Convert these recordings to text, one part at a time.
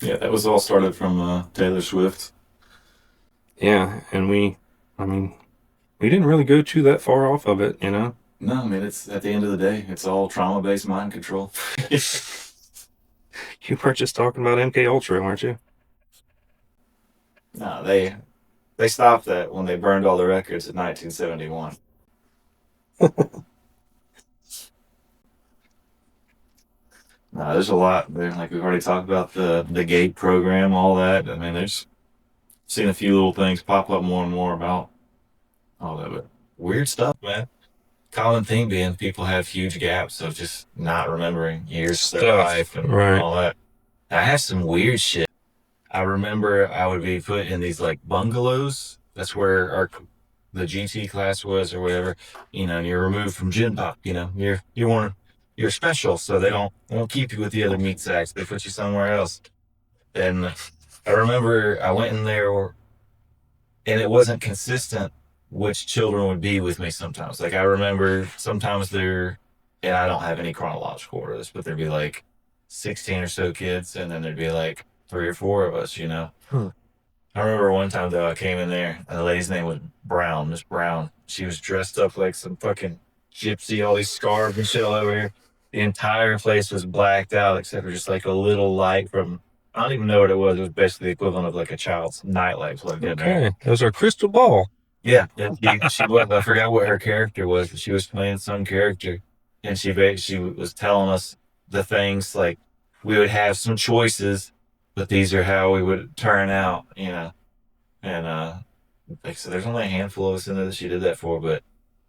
Yeah, that was all started from Taylor Swift. Yeah, and I mean, we didn't really go too that far off of it, you know? No, I mean, it's at the end of the day, it's all trauma-based mind control. You were just talking about MKUltra, weren't you? No, they stopped that when they burned all the records in 1971. No, there's a lot there. Like we've already talked about the gate program, all that. I mean, there's seen a few little things pop up more and more about all that, but weird stuff, man. Common theme being people have huge gaps of just not remembering years of their Stuff. life and Right. all that. I have some weird shit. I remember I would be put in these like bungalows. That's where the GT class was or whatever. You know, and you're removed from gym pop. You know, you're special, so they don't keep you with the other meat sacks. They put you somewhere else. And I remember I went in there, and it wasn't consistent which children would be with me sometimes. Like I remember sometimes and I don't have any chronological order of this, but there'd be like 16 or so kids, and then there'd be like three or four of us, you know. Huh. I remember one time though, I came in there, and the lady's name was Brown, Miss Brown. She was dressed up like some fucking gypsy, all these scarves and shit all over here. The entire place was blacked out except for just like a little light from, I don't even know what it was. It was basically the equivalent of like a child's nightlight plugged in there. Okay. That was our crystal ball. Yeah, she was. I forgot what her character was, but she was playing some character, and she was telling us the things like we would have some choices, but these are how we would turn out, you know. And like so, there's only a handful of us in there that she did that for, but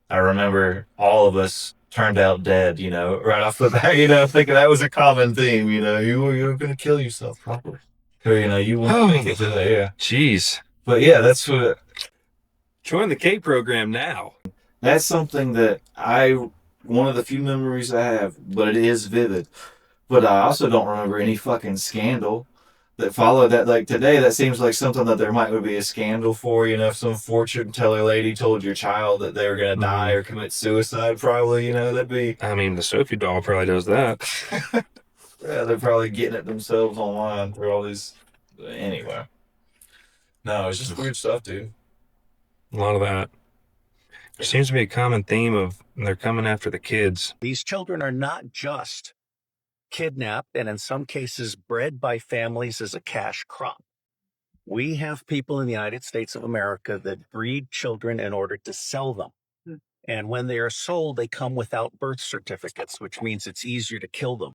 I remember all of us turned out dead, you know, right off the bat, you know, thinking that was a common theme, you know, you were gonna kill yourself probably, or you know, you won't make it to that, yeah. Jeez. But yeah, that's what Join the K program now. that's something that I one of the few memories I have, but it is vivid. But I also don't remember any fucking scandal that followed that. Like today, that seems like something that there might be a scandal for. You know, if some fortune teller lady told your child that they were gonna die Mm. or commit suicide, probably, you know, that'd be I mean, the Sophie doll probably does that. yeah, they're probably getting it themselves online through all these. Anyway, no, it's just weird stuff, dude. A lot of that. There seems to be a common theme of they're coming after the kids. These children are not just kidnapped and in some cases bred by families as a cash crop. We have people in the United States of America that breed children in order to sell them. And when they are sold, they come without birth certificates, which means it's easier to kill them.